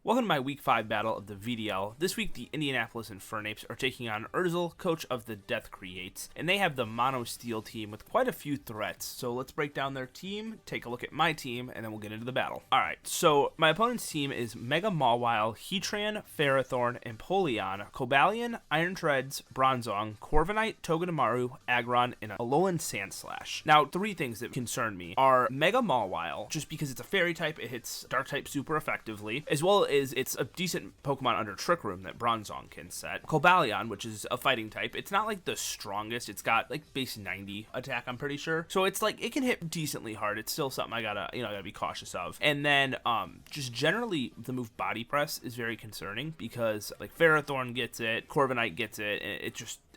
Welcome to my Week 5 battle of the VDL. This week, the Indianapolis Infernapes are taking on Ersel, coach of the Death Creates, and they have the Mono Steel team with quite a few threats. So let's break down their team, take a look at my team, and then we'll get into the battle. Alright, so my opponent's team is Mega Mawile, Heatran, Ferrothorn, Empoleon, Cobalion, Iron Treads, Bronzong, Corviknight, Togedemaru, Aggron, and Alolan Sandslash. Now, three things that concern me are Mega Mawile, just because it's a fairy type, it hits dark type super effectively, as well as it's a decent Pokemon under Trick Room that Bronzong can set. Cobalion, which is a fighting type, it's not like the strongest. It's got like base 90 attack, I'm pretty sure. So it's like it can hit decently hard. It's still something I gotta be cautious of. And then just generally the move Body Press is very concerning because like Ferrothorn gets it, Corviknight gets it, and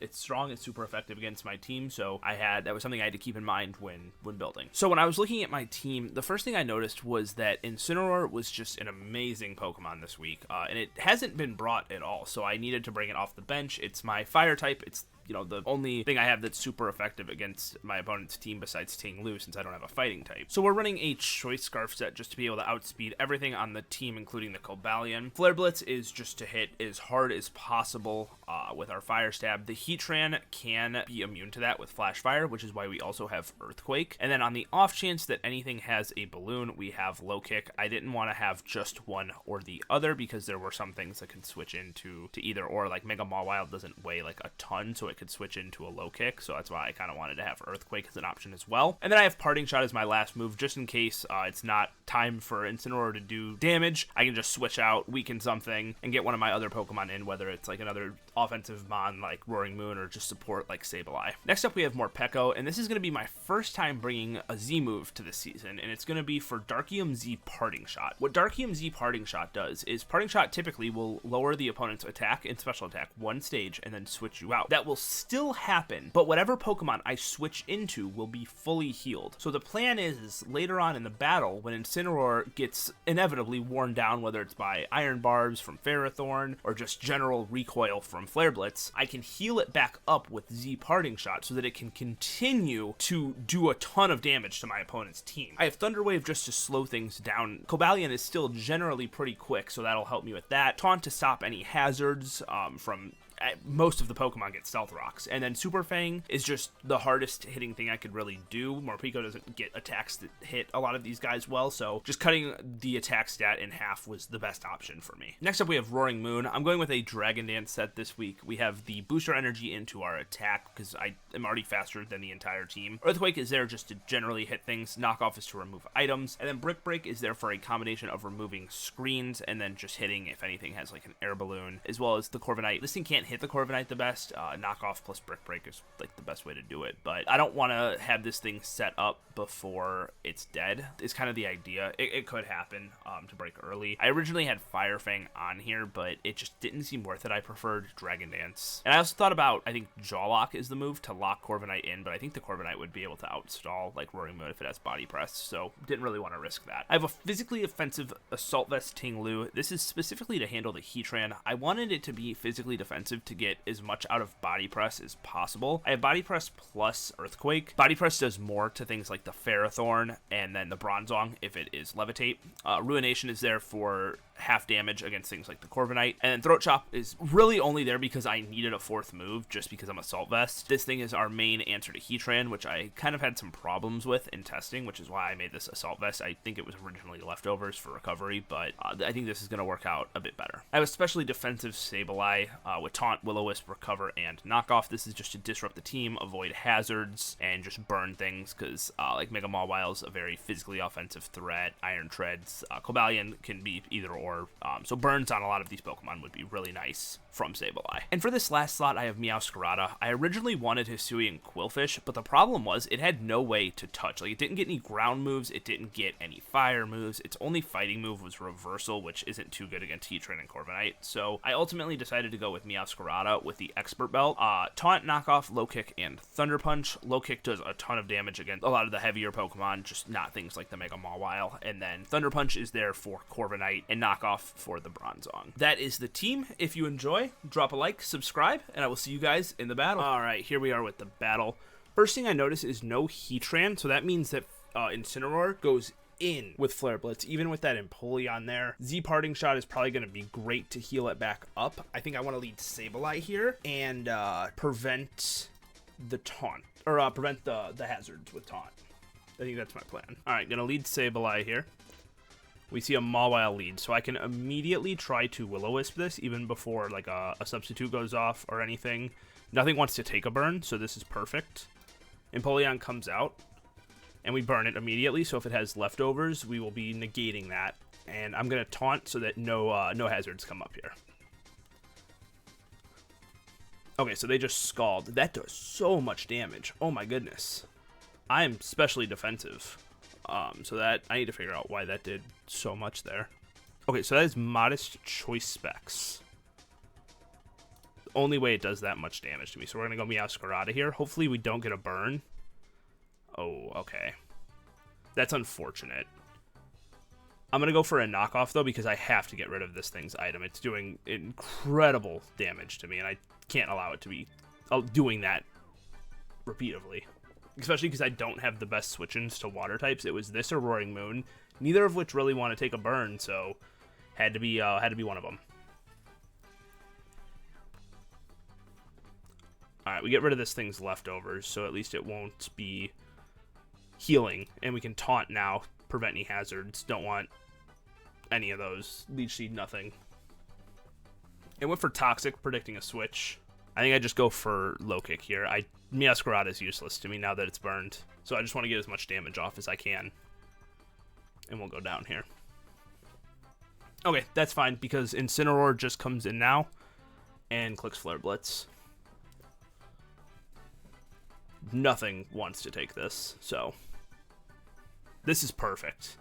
it's strong, it's super effective against my team, so that was something I had to keep in mind when building. So when I was looking at my team, the first thing I noticed was that Incineroar was just an amazing Pokemon this week, and it hasn't been brought at all, so I needed to bring it off the bench. It's my fire type, it's the only thing I have that's super effective against my opponent's team besides Ting-Lu, since I don't have a fighting type. So we're running a Choice Scarf set just to be able to outspeed everything on the team, including the Cobalion. Flare Blitz is just to hit as hard as possible with our Fire Stab. The Heatran can be immune to that with Flash Fire, which is why we also have Earthquake. And then on the off chance that anything has a balloon, we have Low Kick. I didn't want to have just one or the other because there were some things that could switch into either or, like Mega Mawile doesn't weigh like a ton, so it could switch into a Low Kick, so that's why I kind of wanted to have Earthquake as an option as well. And then I have Parting Shot as my last move, just in case it's not time for Incineroar to do damage. I can just switch out, weaken something, and get one of my other Pokemon in, whether it's like another offensive Mon like Roaring Moon or just support like Sableye. Next up we have Morpeko, and this is going to be my first time bringing a Z move to this season, and it's going to be for Darkium Z Parting Shot. What Darkium Z Parting Shot does is Parting Shot typically will lower the opponent's attack and special attack one stage and then switch you out. That will still happen, but whatever Pokemon I switch into will be fully healed. So the plan is later on in the battle, when Incineroar gets inevitably worn down, whether it's by Iron Barbs from Ferrothorn or just general recoil from Flare Blitz, I can heal it back up with Z Parting Shot so that it can continue to do a ton of damage to my opponent's team. I have Thunder Wave just to slow things down. Cobalion is still generally pretty quick, so that'll help me with that. Taunt to stop any hazards from most of the Pokemon get Stealth Rocks, and then Super Fang is just the hardest hitting thing I could really do. Morpeko doesn't get attacks that hit a lot of these guys well, so just cutting the attack stat in half was the best option for me. Next up we have Roaring Moon. I'm going with a Dragon Dance set this week. We have the booster energy into our attack because I am already faster than the entire team. Earthquake is there just to generally hit things. Knockoff is to remove items, and then Brick Break is there for a combination of removing screens and then just hitting if anything has like an air balloon, as well as the Corviknight. This thing can't hit the Corviknight the best. Knockoff plus Brick Break is like the best way to do it, but I don't want to have this thing set up before it's dead. It's kind of the idea. It could happen to break early. I originally had Fire Fang on here, but it just didn't seem worth it. I preferred Dragon Dance. And I also thought about, I think Jaw Lock is the move to lock Corviknight in, but I think the Corviknight would be able to outstall like Roaring Moon if it has Body Press, so didn't really want to risk that. I have a physically offensive Assault Vest Ting-Lu. This is specifically to handle the Heatran. I wanted it to be physically defensive to get as much out of Body Press as possible. I have Body Press plus Earthquake. Body Press does more to things like the Ferrothorn and then the Bronzong if it is Levitate. Ruination is there for half damage against things like the Corviknight, and then Throat Chop is really only there because I needed a fourth move just because I'm Assault Vest. This thing is our main answer to Heatran, which I kind of had some problems with in testing, which is why I made this Assault Vest. I think it was originally leftovers for recovery, but I think this is going to work out a bit better. I have especially defensive Sableye with Taunt, Will-O-Wisp, Recover, and Knockoff. This is just to disrupt the team, avoid hazards, and just burn things because like Mega Mawile is a very physically offensive threat. Iron Treads, Cobalion can be either or. So burns on a lot of these Pokemon would be really nice from Sableye. And for this last slot, I have Meowscarada. I originally wanted Hisui and Quillfish, but the problem was it had no way to touch. Like, it didn't get any ground moves, it didn't get any fire moves. Its only fighting move was Reversal, which isn't too good against Heatran and Corviknight. So I ultimately decided to go with Meowscarada with the Expert Belt. Taunt, Knockoff, Low Kick, and Thunder Punch. Low Kick does a ton of damage against a lot of the heavier Pokemon, just not things like the Mega Mawile. And then Thunder Punch is there for Corviknight, and Knockoff for the Bronzong. That is the team. If you enjoy, drop a like, subscribe, and I will see you guys in the battle. Alright, here we are with the battle. First thing I notice is no Heatran, so that means that Incineroar goes in with Flare Blitz, even with that Empoleon there. Z Parting Shot is probably going to be great to heal it back up. I think I want to lead Sableye here and prevent the taunt, or prevent the hazards with taunt. I think that's my plan. All right, going to lead Sableye here. We see a Mawile lead, so I can immediately try to Will-O-Wisp this even before like a substitute goes off or anything. Nothing wants to take a burn, so this is perfect. Empoleon comes out, and we burn it immediately, so if it has leftovers, we will be negating that. And I'm going to taunt so that no hazards come up here. Okay, so they just Scald. That does so much damage. Oh my goodness. I am especially defensive. So that, I need to figure out why that did so much there. Okay, so that is Modest Choice Specs. The only way it does that much damage to me. So we're going to go Meowscarada here. Hopefully we don't get a burn. Oh, okay. That's unfortunate. I'm going to go for a knockoff, though, because I have to get rid of this thing's item. It's doing incredible damage to me, and I can't allow it to be doing that repeatedly. Especially because I don't have the best switch-ins to water types. It was this or Roaring Moon, neither of which really want to take a burn, so had to be one of them. All right, we get rid of this thing's leftovers, so at least it won't be healing, and we can taunt now, prevent any hazards. Don't want any of those. Leech Seed, nothing. And went for Toxic, predicting a switch. I think I just go for Low Kick here. Meowscarada is useless to me now that it's burned, so I just want to get as much damage off as I can. And we'll go down here. Okay, that's fine, because Incineroar just comes in now and clicks Flare Blitz. Nothing wants to take this, so this is perfect.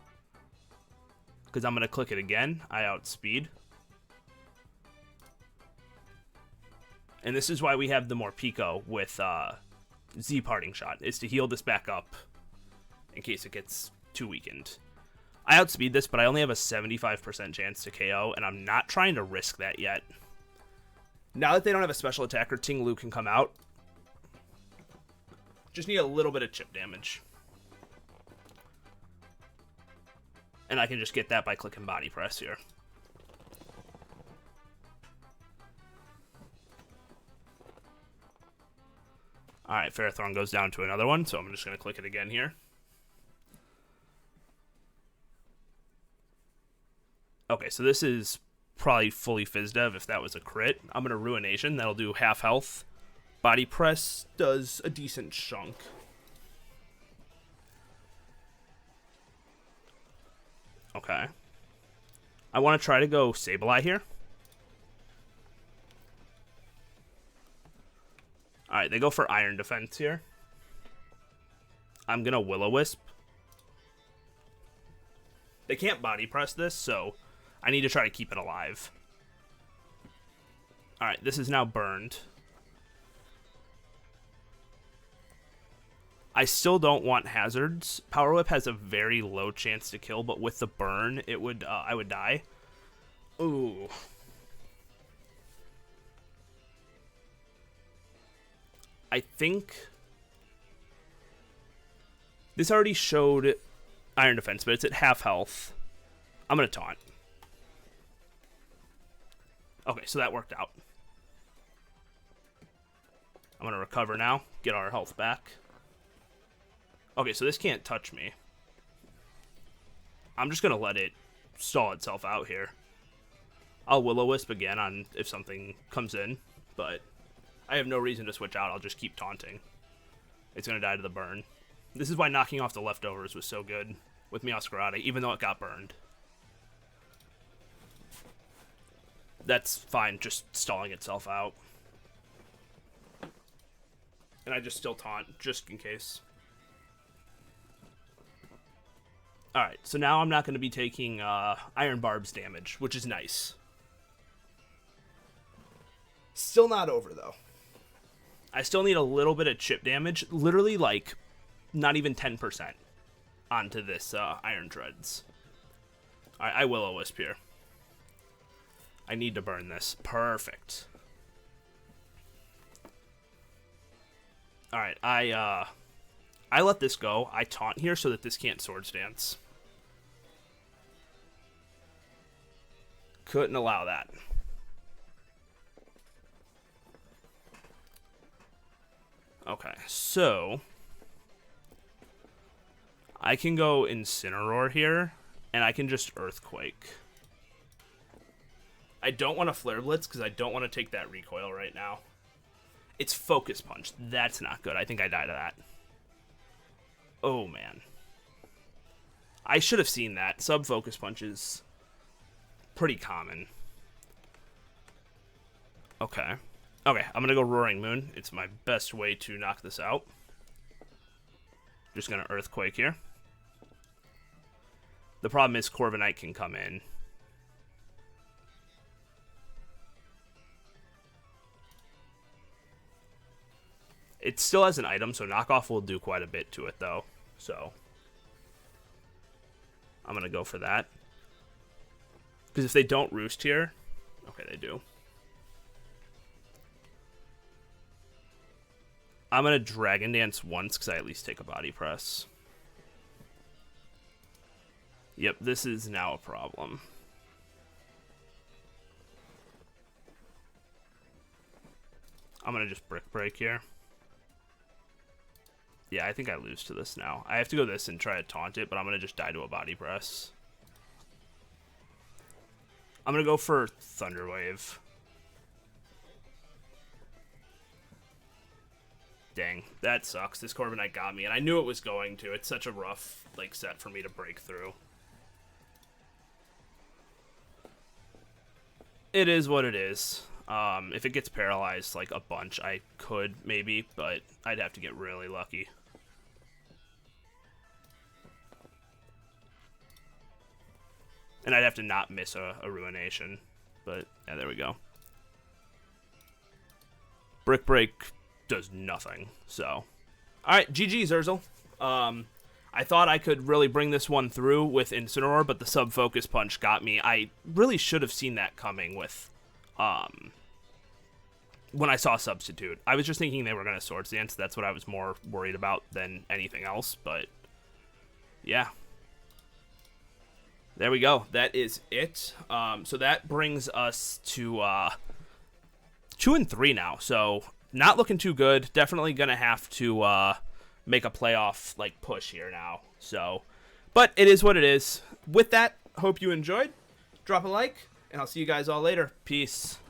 Because I'm going to click it again. I outspeed. And this is why we have the Morpeko with Z Parting Shot, is to heal this back up in case it gets too weakened. I outspeed this, but I only have a 75% chance to KO, and I'm not trying to risk that yet. Now that they don't have a special attacker, Ting-Lu can come out. Just need a little bit of chip damage. And I can just get that by clicking Body Press here. Alright, Ferrothorn goes down to another one, so I'm just going to click it again here. Okay, so this is probably fully Fizdev if that was a crit. I'm going to Ruination. That'll do half health. Body Press does a decent chunk. Okay. I want to try to go Sableye here. Alright, they go for Iron Defense here. I'm going to Will-O-Wisp. They can't Body Press this, so I need to try to keep it alive. Alright, this is now burned. I still don't want hazards. Power Whip has a very low chance to kill, but with the burn, it would I would die. Ooh. I think this already showed Iron Defense, but it's at half health. I'm going to taunt. Okay, so that worked out. I'm going to recover now, get our health back. Okay, so this can't touch me. I'm just going to let it stall itself out here. I'll Will-O-Wisp again on if something comes in, but I have no reason to switch out. I'll just keep taunting. It's going to die to the burn. This is why knocking off the leftovers was so good with Meowscarada, even though it got burned. That's fine, just stalling itself out. And I just still taunt, just in case. Alright, so now I'm not going to be taking Iron Barb's damage, which is nice. Still not over, though. I still need a little bit of chip damage, literally like not even 10% onto this Iron Treads. Alright, I Will-O-Wisp here. I need to burn this. Perfect. Alright, I let this go. I taunt here so that this can't Swords Dance. Couldn't allow that. Okay, so I can go Incineroar here, and I can just Earthquake. I don't want to Flare Blitz because I don't want to take that recoil right now. It's Focus Punch. That's not good. I think I died of that. Oh, man. I should have seen that. Sub-Focus Punch is pretty common. Okay. Okay, I'm going to go Roaring Moon. It's my best way to knock this out. Just going to Earthquake here. The problem is Corviknight can come in. It still has an item, so Knockoff will do quite a bit to it, though. So I'm going to go for that. Because if they don't Roost here... Okay, they do. I'm going to Dragon Dance once, because I at least take a Body Press. Yep, this is now a problem. I'm going to just Brick Break here. Yeah, I think I lose to this now. I have to go this and try to taunt it, but I'm going to just die to a Body Press. I'm going to go for Thunder Wave. Dang, that sucks. This Corviknight got me, and I knew it was going to. It's such a rough set for me to break through. It is what it is. If it gets paralyzed like a bunch, I could maybe, but I'd have to get really lucky. And I'd have to not miss a Ruination. But, yeah, there we go. Brick Break does nothing, so. Alright, GG's, Ersel. I thought I could really bring this one through with Incineroar, but the Sub-Focus Punch got me. I really should have seen that coming with, when I saw Substitute. I was just thinking they were going to Swords Dance. That's what I was more worried about than anything else, but, yeah. There we go. That is it. So that brings us to 2 and 3 now. So not looking too good. Definitely gonna have to make a playoff push here now. So, but it is what it is. With that, hope you enjoyed. Drop a like, and I'll see you guys all later. Peace.